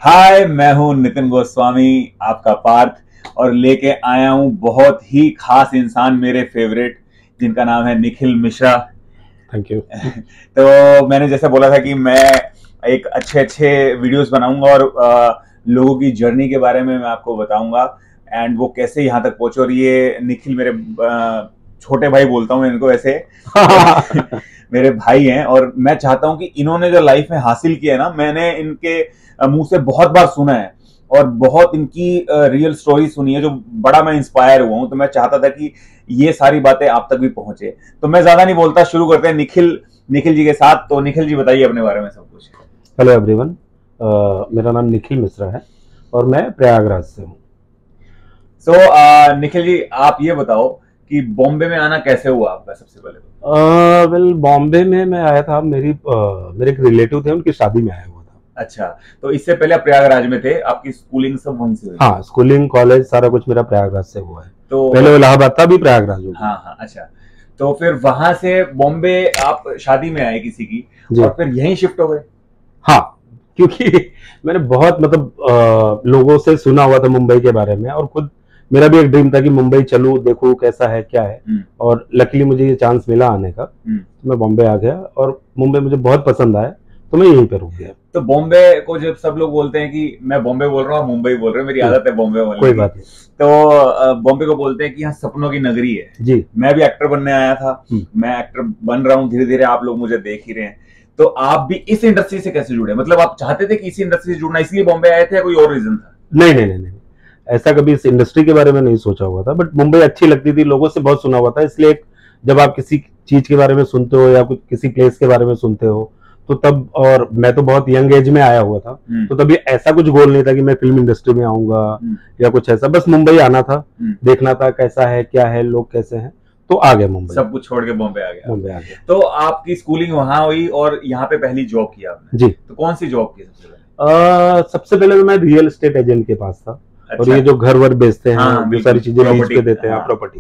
हाय, मैं हूं नितिन गोस्वामी, आपका पार्थ, और लेके आया हूं बहुत ही खास इंसान, मेरे फेवरेट, जिनका नाम है निखिल मिश्रा। Thank you. तो मैंने जैसे बोला था कि मैं एक अच्छे अच्छे वीडियोस बनाऊंगा और लोगों की जर्नी के बारे में मैं आपको बताऊंगा एंड वो कैसे यहाँ तक पहुंचे। और ये निखिल मेरे छोटे भाई बोलता हूँ इनको वैसे मेरे भाई हैं, और मैं चाहता हूं कि इन्होंने जो लाइफ में हासिल किया है ना, मैंने इनके मुंह से बहुत बार सुना है और बहुत इनकी रियल स्टोरी सुनी है, जो बड़ा मैं इंस्पायर हुआ हूं। तो मैं चाहता था कि ये सारी बातें आप तक भी पहुंचे। तो मैं ज्यादा नहीं बोलता, शुरू करते हैं निखिल जी के साथ। तो निखिल जी बताइए अपने बारे में सब कुछ। हेलो एवरीवन, मेरा नाम निखिल मिश्रा है और मैं प्रयागराज से हूँ। निखिल जी, आप ये बताओ कि बॉम्बे में आना कैसे हुआ आपका सबसे पहले वेल, बॉम्बे में मैं आया था, मेरे एक रिलेटिव थे, उनकी शादी में आया हुआ था। अच्छा, तो इससे पहले आप प्रयागराज में थे, आपकी स्कूलिंग सब वहीं से हुई? हाँ, स्कूलिंग कॉलेज सारा कुछ मेरा प्रयागराज से हुआ है। तो पहले इलाहाबाद था, भी प्रयागराज हो गया। हाँ हाँ, अच्छा। तो फिर वहां से बॉम्बे आप शादी में आए किसी की, और फिर यहीं शिफ्ट हो गए? हाँ, क्योंकि मैंने बहुत लोगों से सुना हुआ था मुंबई के बारे में, और खुद मेरा भी एक ड्रीम था कि मुंबई चलूं, देखूं कैसा है क्या है। और लकीली मुझे ये चांस मिला आने का, तो मैं बॉम्बे आ गया और मुंबई मुझे बहुत पसंद आया, तो मैं यहीं पे रुक गया। तो बॉम्बे को जब सब लोग बोलते हैं कि मैं बॉम्बे बोल रहा हूँ, मुंबई बोल रहे हैं, मेरी आदत है बॉम्बे बोलने की, कोई बात नहीं। तो बॉम्बे को बोलते हैं कि यहाँ सपनों की नगरी है जी। मैं भी एक्टर बनने आया था, मैं एक्टर बन रहा हूँ धीरे धीरे, आप लोग मुझे देख ही रहे हैं। तो आप भी इस इंडस्ट्री से कैसे जुड़े? मतलब आप चाहते थे कि इसी इंडस्ट्री से जुड़ना, इसलिए बॉम्बे आए थे, या कोई और रीजन था? नहीं नहीं नहीं नहीं, ऐसा कभी इस इंडस्ट्री के बारे में नहीं सोचा हुआ था, बट मुंबई अच्छी लगती थी, लोगों से बहुत सुना हुआ था, इसलिए जब आप किसी चीज के बारे में सुनते हो या कुछ किसी प्लेस के बारे में सुनते हो तो तब, और मैं तो बहुत यंग एज में आया हुआ था, तो तभी ऐसा कुछ गोल नहीं था कि मैं फिल्म इंडस्ट्री में आऊंगा या कुछ ऐसा, बस मुंबई आना था, देखना था कैसा है क्या है, लोग कैसे हैं, तो आ गया मुंबई। सब कुछ छोड़ के बॉम्बे आ गया। मुंबई आ गया। तो आपकी स्कूलिंग वहां हुई और यहाँ पे पहली जॉब किया आपने? जी। तो कौन सी जॉब की सबसे पहले? सबसे पहले तो मैं रियल एस्टेट एजेंट के पास था। अच्छा। और ये जो घर वर बेचते हैं, हाँ, जो सारी चीजें लीज पे देते हैं, हाँ। प्रॉपर्टी,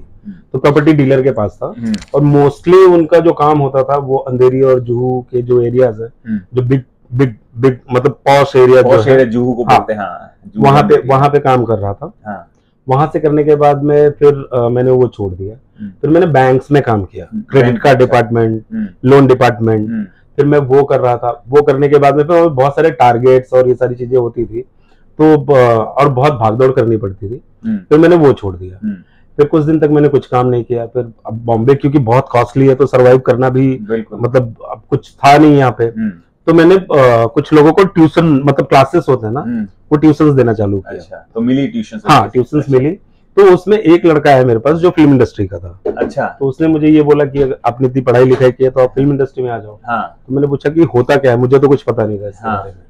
तो प्रॉपर्टी डीलर के पास था। और मोस्टली उनका जो काम होता था वो अंधेरी और जुहू के जो एरियाज है, जो बिग बिग बिग मतलब पॉश एरिया, जुहू को बोलते हैं, हाँ, वहां पे काम कर रहा था। हाँ। वहां से करने के बाद में फिर मैंने वो छोड़ दिया। फिर मैंने बैंक्स में काम किया, credit card department, loan department, फिर मैं वो कर रहा था। वो करने के बाद में फिर बहुत सारे टारगेट्स और ये सारी चीजें होती थी, तो और बहुत भागदौड़ करनी पड़ती थी, फिर मैंने वो छोड़ दिया। फिर कुछ दिन तक मैंने कुछ काम नहीं किया। फिर अब बॉम्बे क्योंकि बहुत कॉस्टली है, तो सरवाइव करना भी मतलब अब कुछ था नहीं यहाँ पे, तो मैंने कुछ लोगों को ट्यूशन, मतलब क्लासेस होते हैं ना, वो ट्यूशंस देना चालू किया। अच्छा, तो मिली ट्यूशन? हाँ, ट्यूशंस मिली। तो उसमें एक लड़का है मेरे पास जो फिल्म इंडस्ट्री का था। अच्छा। तो उसने मुझे ये बोला कि अगर आपने इतनी पढ़ाई लिखाई की है तो आप फिल्म इंडस्ट्री में आ जाओ। हाँ। तो मैंने पूछा कि होता क्या है, मुझे तो कुछ पता नहीं था इसके बारे में।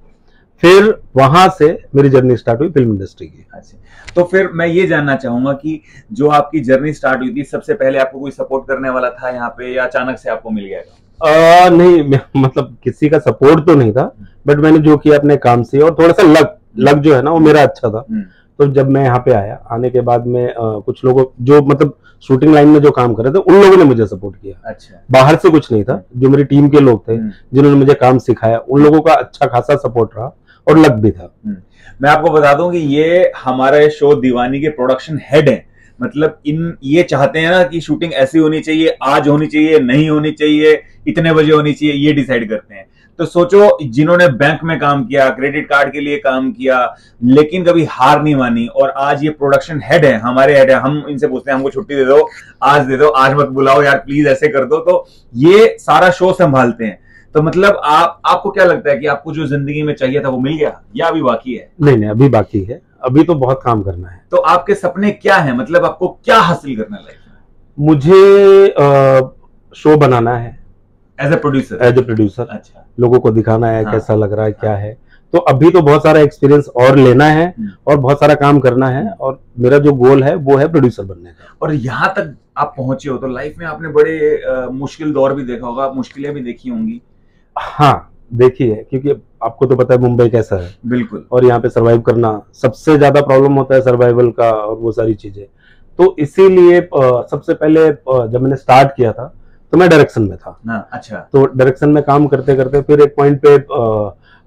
फिर वहां से मेरी जर्नी स्टार्ट हुई फिल्म इंडस्ट्री की। अच्छा, तो फिर मैं ये जानना चाहूंगा कि जो आपकी जर्नी स्टार्ट हुई थी, सबसे पहले आपको कोई सपोर्ट करने वाला था यहाँ पे, या अचानक से आपको मिल गया? नहीं, मतलब किसी का सपोर्ट तो नहीं था, बट मैंने जो किया अपने काम से, और थोड़ा सा लक जो है ना वो मेरा अच्छा था। तो जब मैं यहाँ पे आया, आने के बाद में कुछ लोगों जो मतलब शूटिंग लाइन में जो काम कर रहे थे, उन लोगों ने मुझे सपोर्ट किया। अच्छा। बाहर से कुछ नहीं था, जो मेरी टीम के लोग थे जिन्होंने मुझे काम सिखाया, उन लोगों का अच्छा खासा सपोर्ट रहा और लक भी था। मैं आपको बता दूं कि ये हमारे शो दीवानी के प्रोडक्शन हेड हैं। मतलब ये चाहते हैं ना कि शूटिंग ऐसी होनी चाहिए, आज होनी चाहिए, नहीं होनी चाहिए, इतने बजे होनी चाहिए, ये डिसाइड करते हैं। तो सोचो, जिन्होंने बैंक में काम किया, क्रेडिट कार्ड के लिए काम किया, लेकिन कभी हार नहीं मानी, और आज ये प्रोडक्शन हेड है, हमारे हेड है। हम इनसे पूछते हैं हमको छुट्टी दे दो, आज दे दो, आज मत बुलाओ यार प्लीज, ऐसे कर दो। तो ये सारा शो संभालते हैं। तो मतलब आपको क्या लगता है कि आपको जो जिंदगी में चाहिए था वो मिल गया, या अभी बाकी है? नहीं, अभी बाकी है, अभी तो बहुत काम करना है। तो आपके सपने क्या है, मतलब आपको क्या हासिल करना है लाइफ में? मुझे शो बनाना है एज ए प्रोड्यूसर। अच्छा। लोगों को दिखाना है कैसा लग रहा है, क्या है। तो अभी तो बहुत सारा एक्सपीरियंस और लेना है और बहुत सारा काम करना है, और मेरा जो गोल है वो है प्रोड्यूसर बनने का। और यहाँ तक आप पहुंचे हो तो लाइफ में आपने बड़े मुश्किल दौर भी देखा होगा, मुश्किलें भी देखी होंगी। हाँ, देखी है, क्योंकि आपको तो पता है मुंबई कैसा है। बिल्कुल। और यहाँ पे सरवाइव करना सबसे ज्यादा प्रॉब्लम होता है, सर्वाइवल का, और वो सारी चीजें। तो इसीलिए सबसे पहले जब मैंने स्टार्ट किया था तो मैं डायरेक्शन में था। अच्छा। तो डायरेक्शन में काम करते करते फिर एक पॉइंट पे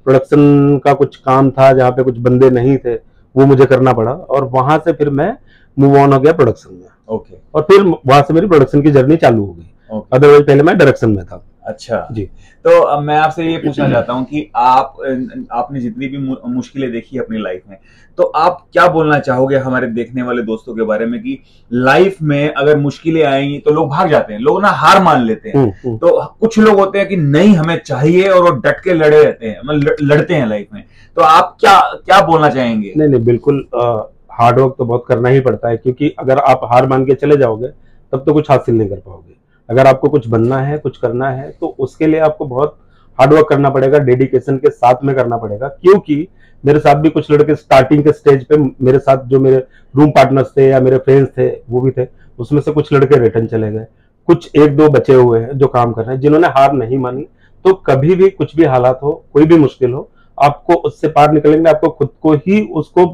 प्रोडक्शन का कुछ काम था जहाँ पे कुछ बंदे नहीं थे, वो मुझे करना पड़ा, और वहां से फिर मैं मूव ऑन हो गया प्रोडक्शन में। ओके। और फिर वहां से मेरी प्रोडक्शन की जर्नी चालू हो गई। अदरवाइज पहले मैं डायरेक्शन में था। अच्छा जी। तो अब मैं आपसे ये पूछना चाहता हूँ कि आपने जितनी भी मुश्किलें देखी अपनी लाइफ में, तो आप क्या बोलना चाहोगे हमारे देखने वाले दोस्तों के बारे में कि लाइफ में अगर मुश्किलें आएंगी तो लोग भाग जाते हैं, लोग ना हार मान लेते हैं। तो कुछ लोग होते हैं कि नहीं हमें चाहिए और वो डट के लड़े रहते हैं, मतलब लड़ते हैं लाइफ में। तो आप क्या क्या बोलना चाहेंगे? नहीं, बिल्कुल हार्ड वर्क तो बहुत करना ही पड़ता है, क्योंकि अगर आप हार मान के चले जाओगे तब तो कुछ हासिल नहीं कर पाओगे। अगर आपको कुछ बनना है, कुछ करना है, तो उसके लिए आपको बहुत हार्डवर्क करना पड़ेगा, डेडिकेशन के साथ में करना पड़ेगा। क्योंकि मेरे साथ भी कुछ लड़के स्टार्टिंग के स्टेज पे, मेरे साथ जो मेरे रूम पार्टनर्स थे या मेरे फ्रेंड्स थे वो भी थे, उसमें से कुछ लड़के रिटर्न चले गए, कुछ एक दो बचे हुए हैं जो काम कर रहे हैं, जिन्होंने हार नहीं मानी। तो कभी भी कुछ भी हालात हो, कोई भी मुश्किल हो, आपको उससे पार निकलेंगे, आपको खुद को ही उसको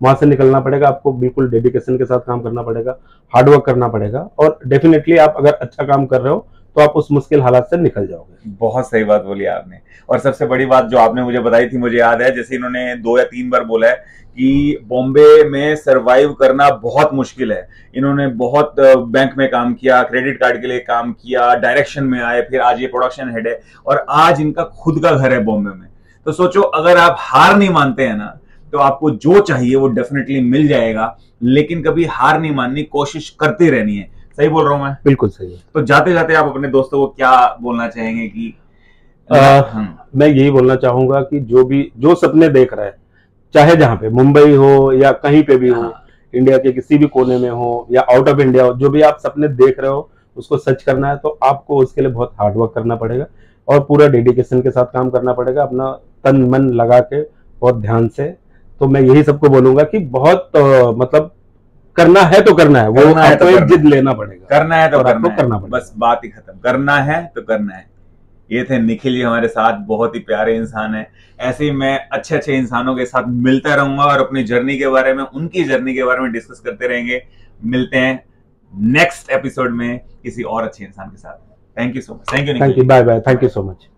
वहां से निकलना पड़ेगा। आपको बिल्कुल डेडिकेशन के साथ काम करना पड़ेगा, हार्डवर्क करना पड़ेगा, और डेफिनेटली आप अगर अच्छा काम कर रहे हो तो आप उस मुश्किल हालात से निकल जाओगे। बहुत सही बात बोली आपने। और सबसे बड़ी बात जो आपने मुझे बताई थी, मुझे याद है, जैसे इन्होंने 2 या 3 बार बोला है कि बॉम्बे में सरवाइव करना बहुत मुश्किल है। इन्होंने बहुत बैंक में काम किया, क्रेडिट कार्ड के लिए काम किया, डायरेक्शन में आए, फिर आज ये प्रोडक्शन हेड है और आज इनका खुद का घर है बॉम्बे में। तो सोचो, अगर आप हार नहीं मानते हैं ना, तो आपको जो चाहिए वो डेफिनेटली मिल जाएगा, लेकिन कभी हार नहीं माननी, कोशिश करते रहनी है। सही बोल रहा हूं मैं? बिल्कुल सही है। तो जाते जाते आप अपने दोस्तों को क्या बोलना चाहेंगे? कि मैं यही बोलना चाहूंगा कि जो सपने देख रहा है, चाहे जहां पे मुंबई हो या कहीं पे भी हो, इंडिया के किसी भी कोने में हो या आउट ऑफ इंडिया हो, जो भी आप सपने देख रहे हो उसको सच करना है, तो आपको उसके लिए बहुत हार्डवर्क करना पड़ेगा और पूरा डेडिकेशन के साथ काम करना पड़ेगा, अपना तन मन लगा के बहुत ध्यान से। तो मैं यही सबको बोलूंगा कि बहुत मतलब करना है तो करना है, वो आपको एक जिद लेना पड़ेगा, करना है तो करना पड़ेगा, बस बात ही खत्म। करना है तो करना है। ये थे निखिल जी हमारे साथ, बहुत ही प्यारे इंसान है। ऐसे ही मैं अच्छे अच्छे इंसानों के साथ मिलता रहूंगा और अपनी जर्नी के बारे में, उनकी जर्नी के बारे में डिस्कस करते रहेंगे। मिलते हैं नेक्स्ट एपिसोड में किसी और अच्छे इंसान के साथ। Thank you so much. Thank you, bye bye, thank you so much.